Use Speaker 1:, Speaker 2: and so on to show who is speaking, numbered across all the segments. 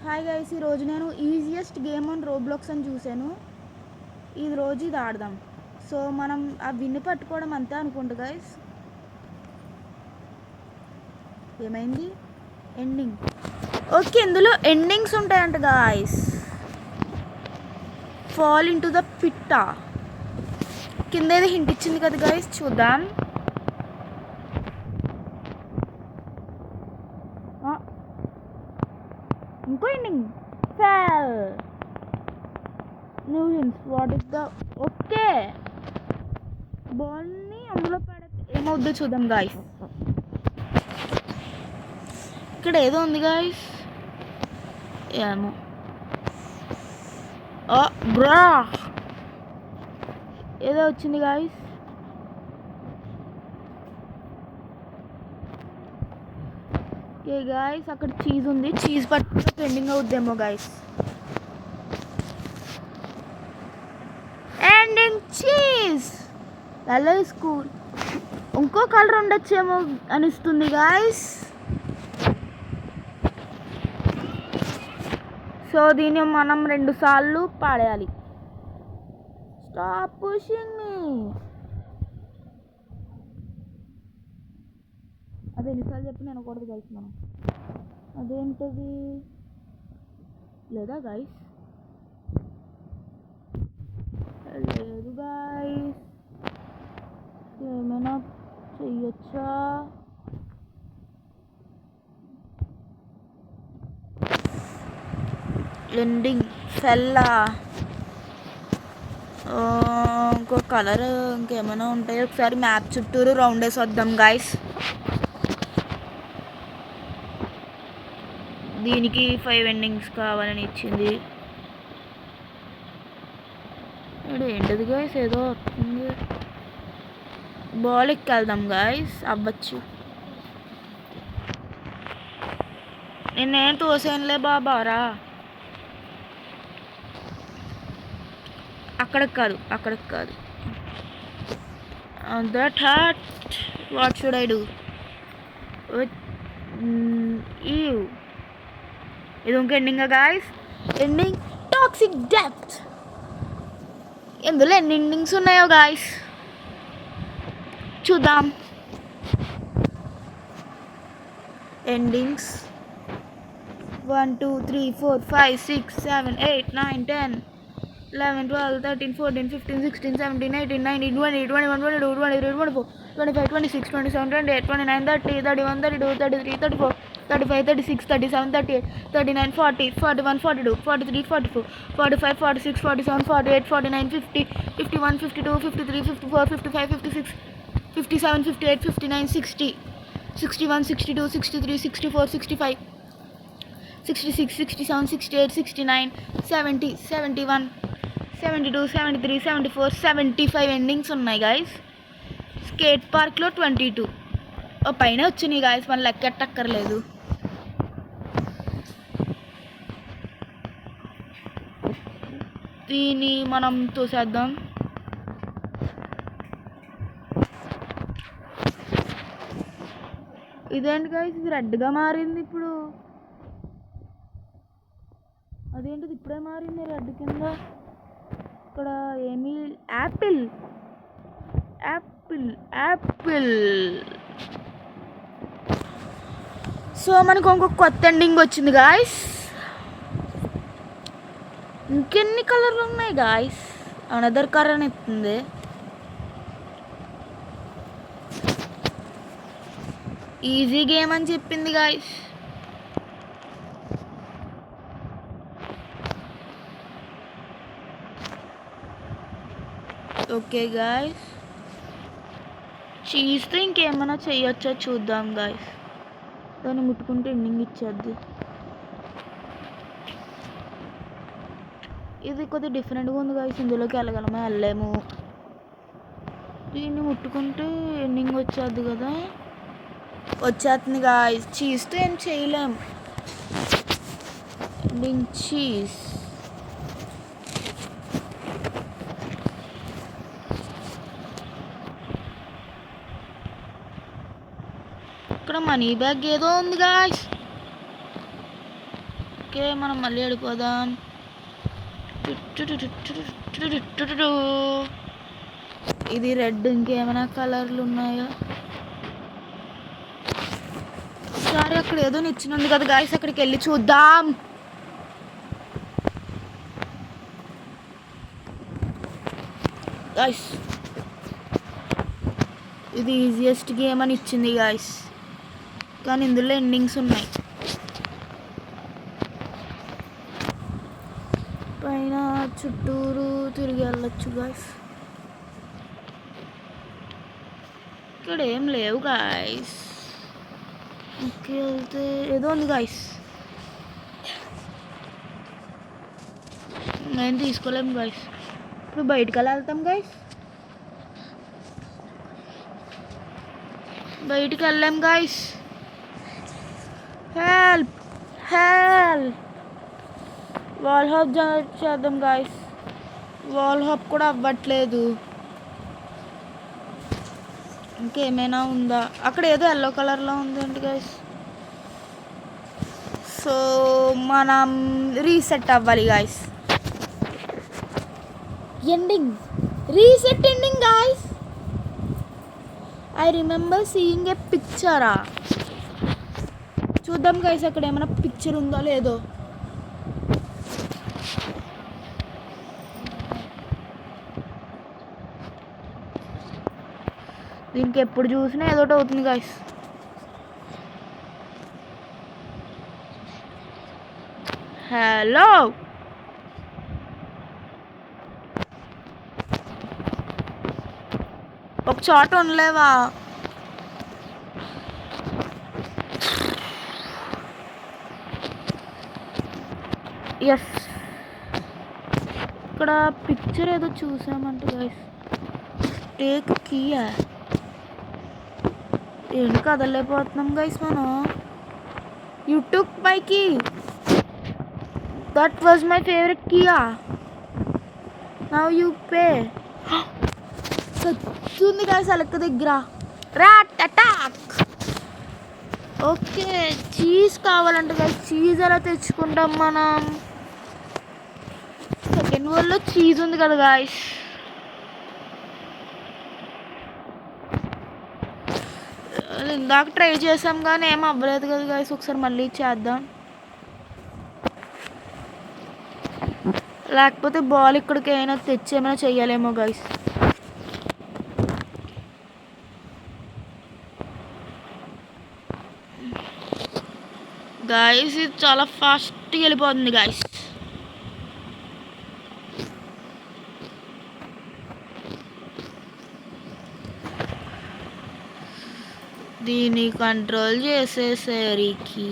Speaker 1: Hi guys, ఈరోజు నేను easiest game on Roblox అని చూశాను. రోజు ఇది ఆడదాం. సో మనం ఆ విన్ని పట్టుకోవడం అంతే అనుకుంటా గైస్. ఏమైంది? ఎండింగ్. ఓకే, ఇందులో ఎండింగ్స్ ఉంటాయంట guys. Fall into the పిట్టా. కింద ఏదో హింట్ ఇచ్చింది కదా గైస్, చూద్దాం. ఇంకో ending. Fell. News what is the. Okay, బాల్ని అందులో పడితే ఏమవుద్దో చూద్దాం గాయస్. ఇక్కడ ఏదో ఉంది గాయస్, ఏమో. బ్రా ఏదో వచ్చింది గాయస్. ఓకే గాయస్, అక్కడ చీజ్ ఉంది. చీజ్ పట్టుకుంటే ట్రెండింగ్ అవుద్దేమో guys. Ending cheese. Yellow is cool. ఇంకో కలర్ ఉండొచ్చేమో అనిస్తుంది గాయస్. సో దీన్ని మనం 2 సార్లు పాడేయాలి. Stop pushing me. అదే ఎన్నిసార్లు చెప్పి నేను ఒకటి గైస్. మనం అదేంటది లేదా గైస్? లేదు గైస్, ఏమైనా చెయ్యొచ్చా? ఎండింగ్ ఫెల్లా. ఇంకో కలర్ ఇంకేమైనా ఉంటాయి. ఒకసారి మ్యాప్ చుట్టూరు రౌండ్ వేసి వద్దాం గాయస్. దీనికి 5 ఎండింగ్స్ కావాలని ఇచ్చింది. ఏంటది గాయస్? ఏదో వస్తుంది. బాల్ ఎక్కెళ్దాం గాయస్, అవ్వచ్చు. నేనేం తోసేనులే బాబారా. అక్కడికి కాదు, అక్కడికి కాదు. That hurt. What should I do? ఇది ఇంక ending guys. Ending toxic depth. ఇందులో ఎన్ని ఎండింగ్స్ ఉన్నాయో గాయస్ చూద్దాం. ఎండింగ్స్ 1 2 3 4 5 6 7 8 9 10 11 12 13 14 15 16 17 18 19 20 21 22 23 24 25 26 27 28 29 30 31 32 33 34 35 36 37 38 39 40 41 42 43 44 45 46 47 48 49 50 51 52 53 54 55 56 57 58 59 60 61 62 63 64 65 66 67 68 69 70 71 72 73 74 75 ఎండింగ్స్ ఉన్నాయి గాయస్. స్కేట్ పార్క్లో 22 పైన వచ్చినాయి గాయస్, మన లెక్క ఎట్టక్కర్లేదు. దీన్ని మనం తోసేద్దాం. ఇదేంటి గాయస్, ఇది రెడ్గా మారింది ఇప్పుడు. అదేంటిది ఇప్పుడే మారింది రెడ్ కింద. ఇక్కడ ఏమీ యాపిల్ యాపిల్ యాపిల్. సో మనకు ఇంకొక కొత్త ఎండింగ్ వచ్చింది గాయస్. ఇంకెన్ని కలర్లు ఉన్నాయి గాయస్? అనదర్ కలర్ అని ఇస్తుంది. ఈజీ గేమ్ అని చెప్పింది గాయస్. ఓకే గాయస్, చీజ్తో ఇంకేమైనా చెయ్యొచ్చో చూద్దాం గాయస్. దాన్ని ముట్టుకుంటే ఎండింగ్ ఇచ్చేద్ది. ఇది కొద్దిగా డిఫరెంట్గా ఉంది గాయస్. ఇందులోకి వెళ్ళగలమా? వెళ్ళలేము. దీన్ని ముట్టుకుంటే ఎండింగ్ వచ్చేద్ది కదా. వచ్చేస్తుంది గాయస్. చీజ్తో ఏం చేయలేము. Ending cheese. ఇక్కడ మనీ బ్యాగ్ ఏదో ఉంది గాయస్. ఓకే మనం మళ్ళీ వెళ్ళిపోదాం. ఇది రెడ్, ఇంకేమైనా కలర్లు ఉన్నాయా? సరే అక్కడ ఏదో నిచ్చినుంది కదా గాయస్, అక్కడికి వెళ్ళి చూద్దాం. గాయస్ ఇది ఈజియెస్ట్ గేమ్ అని ఇచ్చింది గాయస్, కానీ ఇందులో ఎండింగ్స్ ఉన్నాయి. పైన చుట్టూరు తిరిగి వెళ్ళొచ్చు గాయస్. ఇక్కడ ఏం లేవు గాయస్. ఓకే వెళ్తే ఏదో ఉంది గాయస్, నేను తీసుకోలేము గాయస్. ఇప్పుడు బయటికి ఎలా వెళ్తాం గాయస్? బయటికి వెళ్ళాం guys. Help help. Wall hop చేద్దాం గాయస్. వాల్ హాప్ కూడా అవ్వట్లేదు. ఇంకేమైనా ఉందా? అక్కడ ఏదో ఎల్లో కలర్లో ఉందండి గాయస్. సో మనం రీసెట్ అవ్వాలి guys. Ending, reset ending guys. I remember seeing a పిక్చరా. చూద్దాం గైస్ అక్కడ ఏమైనా పిక్చర్ ఉందో లేదో. దీనికి ఎప్పుడు చూసినా ఏదోటి అవుతుంది గైస్. హలో, ఒక చోట ఉండలేవా? ఎస్, ఇక్కడ పిక్చర్ ఏదో చూసామంటే గైస్. టేక్ కీయా, ఏంటి కదలేకపోతున్నాం గైస్ మనం. You took my key, that was my favourite కీయా. Now you pay. సచ్చుంది గైస్ అలక్క దగ్గర. Rat attack. ఓకే, చీజ్ కావాలంటే గైస్, చీజ్ ఎలా తెచ్చుకుంటాం మనం? సెకండ్ వరల్డ్లో చీజ్ ఉంది కదా గాయస్. ఇందాక ట్రై చేసాం కానీ ఏం అవ్వలేదు కదా గాయస్. ఒకసారి మళ్ళీ చేద్దాం. లేకపోతే బాల్ ఇక్కడికి అయినా తెచ్చి ఏమైనా చెయ్యాలేమో గాయస్. గాయస్ ఇది చాలా ఫాస్ట్గా వెళ్ళిపోతుంది గాయస్. దీన్ని కంట్రోల్ చేసేసరికి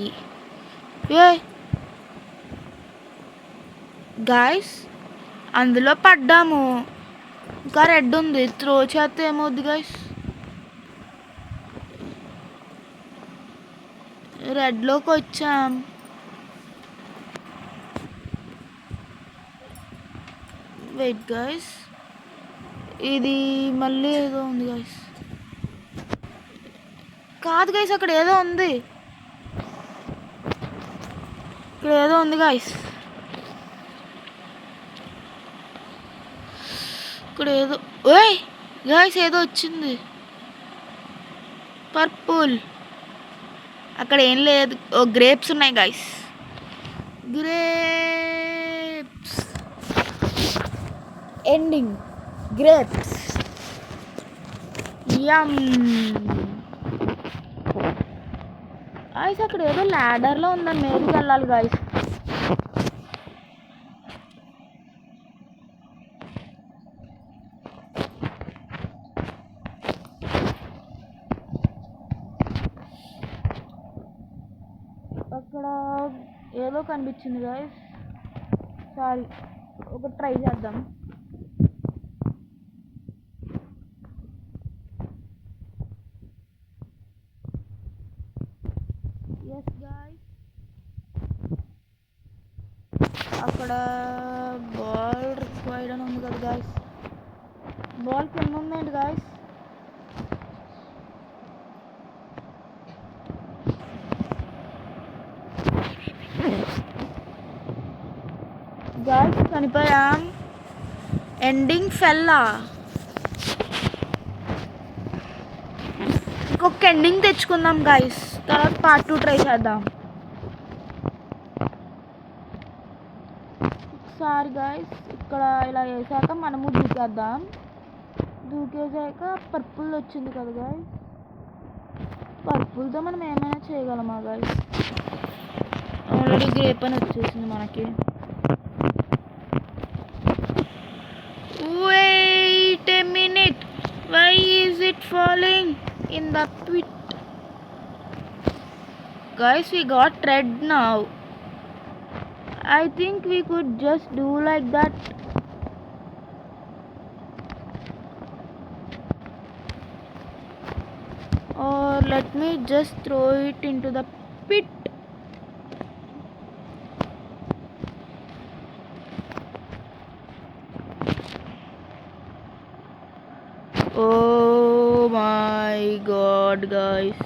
Speaker 1: గాయస్ అందులో పడ్డాము. ఇంకా రెడ్ ఉంది, త్రో చేస్తే ఏమవుద్ది గాయస్? రెడ్లోకి వచ్చాం. వెయిట్ గాయస్, ఇది మళ్ళీ ఏదో ఉంది గాయస్. కాదు గైస్, అక్కడ ఏదో ఉంది. ఇక్కడ ఏదో ఉంది గాయస్. ఇక్కడ ఏదో, ఓయ్ గాయస్ ఏదో వచ్చింది పర్పుల్. అక్కడ ఏం లేదు. ఓ గ్రేప్స్ ఉన్నాయి గాయస్. గ్రేప్స్ ఎండింగ్, గ్రేప్స్ యమ్. గాయస్ అక్కడ ఏదో ల్యాడర్లో ఉందని మీదకి వెళ్ళాలి గాయస్. అక్కడ ఏదో కనిపించింది గాయస్. సారీ, ఒక ట్రై చేద్దాం. ఎస్ గాయస్, అక్కడ బాల్ రిక్వైర్డ్ అని ఉంది కదా గాయస్. బాల్ కింద ఉందండి గాయస్. గాయ్స్ చనిపోయాం. ఎండింగ్ ఫెల్లా. ఇంకొక ఎండింగ్ తెచ్చుకుందాం గాయ్స్, తర్వాత పార్ట్ 2 ట్రై చేద్దాం. ఒకసారి గాయ్స్ ఇక్కడ ఇలా వేసాక మనము దూకేద్దాం. దూకేసాక పర్పుల్ వచ్చింది కదా గాయ్స్, పర్పుల్తో మనం ఏమైనా చేయగలమా గాయ్స్? ఆల్రెడీ గ్రేప్ అని వచ్చేసింది మనకి. Wait a minute, why is it falling in the pit? Guys, we got red now. I think we could just do like that. Or let me just throw it into the pit. Oh my god guys,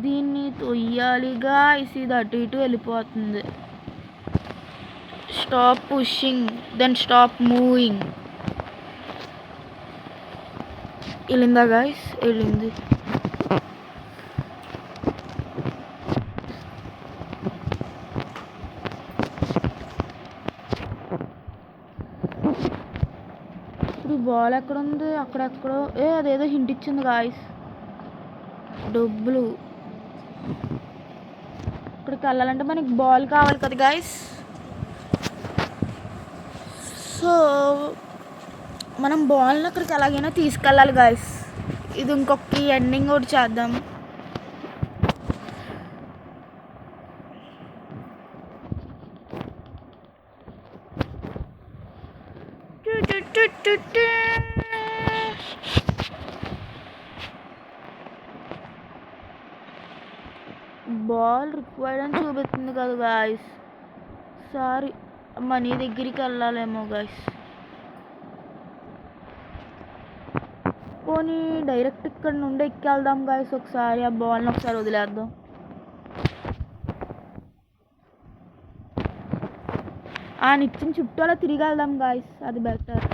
Speaker 1: దీన్ని తొయ్యాలి guys, ఇది అటు ఇటు వెళ్ళిపోతుంది. Stop pushing, then stop moving. వెళ్ళిందా guys? వెళ్ళింది. ఇప్పుడు ball ఎక్కడుంది? అక్కడెక్కడో అదేదో హింట్ ఇచ్చింది గాయ్స్, డబ్బులు. ఇక్కడికి వెళ్ళాలంటే మనకి బాల్ కావాలి కదా గాయ్స్. సో మనం బాల్ని అక్కడికి ఎలాగైనా తీసుకెళ్ళాలి గాయ్స్. ఇది ఇంకొక ఎండింగ్ ఒకటి చేద్దాం. బాల్ రిక్వైర్డ్ అని చూపిస్తుంది కదా గాయ్స్. సారీ, మనీ దగ్గరికి వెళ్ళాలేమో గాయ్స్. పోనీ డైరెక్ట్ ఇక్కడ నుండి ఎక్కెళ్దాం గాయ్స్. ఒకసారి ఆ బాల్ని ఒకసారి వదిలేద్దాం. ఆ నిచ్చిన చుట్టూ అలా తిరిగి వెళ్దాం గాయ్స్, అది బెటర్.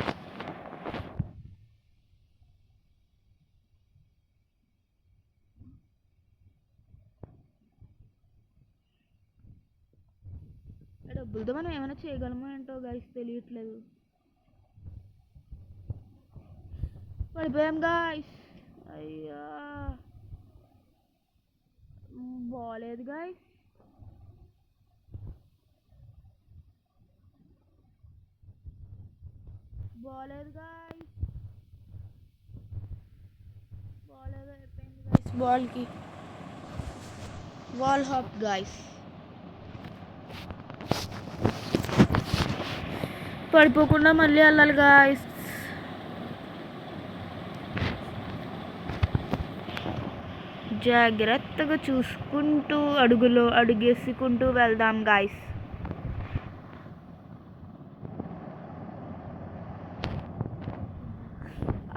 Speaker 1: డబ్బులతో మనం ఏమైనా చేయగలమో ఏంటో గాయ్స్, తెలియట్లేదు. పడిపోయాం గాయ్స్. అయ్యా, బాలేదు గాయ్స్. బాలేదు గాయ్స్, బాలేదు అయిపోయింది గాయ్స్. బాల్కి వాల్ హాప్ గాయ్స్. పడిపోకుండా మళ్ళీ వెళ్ళాలి గాయ్స్. జాగ్రత్తగా చూసుకుంటూ అడుగులో అడుగేసుకుంటూ వెళ్దాం గాయ్స్.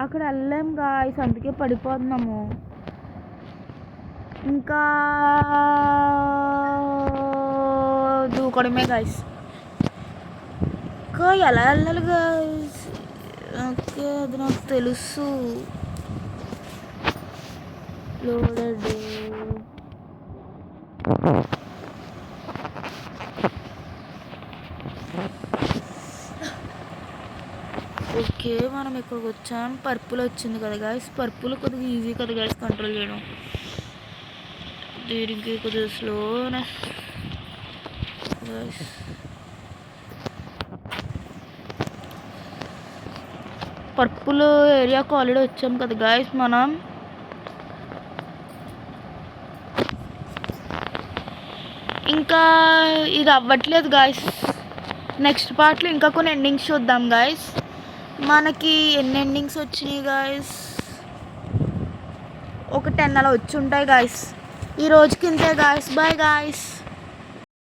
Speaker 1: అక్కడ వెళ్ళలేం గాయ్స్, అందుకే పడిపోతున్నాము. ఇంకా దూకడమే గాయ్స్. ఇంకా ఎలా వెళ్ళాలి గాయ్స్? ఓకే, అది నాకు తెలుసు. లోడెడ్. ఓకే, మనం ఇక్కడికి వచ్చాం. పర్పుల్ వచ్చింది కదా గాయ్స్. పర్పుల్ కొద్దిగా ఈజీ కదా గాయ్స్ కంట్రోల్ చేయడం. దీనికి కొద్దిగా స్లోనే గాయ్స్. పర్పుల్ ఏరియాకు ఆల్రెడీ వచ్చాం కదా గాయ్స్ మనం. ఇంకా ఇది అవ్వట్లేదు గాయ్స్. నెక్స్ట్ పార్ట్లో ఇంకా కొన్ని ఎండింగ్స్ చూద్దాం గాయ్స్. మనకి ఎన్ని ఎండింగ్స్ వచ్చినాయి గాయ్స్? ఒక 10 అలా వచ్చి ఉంటాయి గాయ్స్. ఈ రోజుకి ఇంతే గాయ్స్. Bye guys.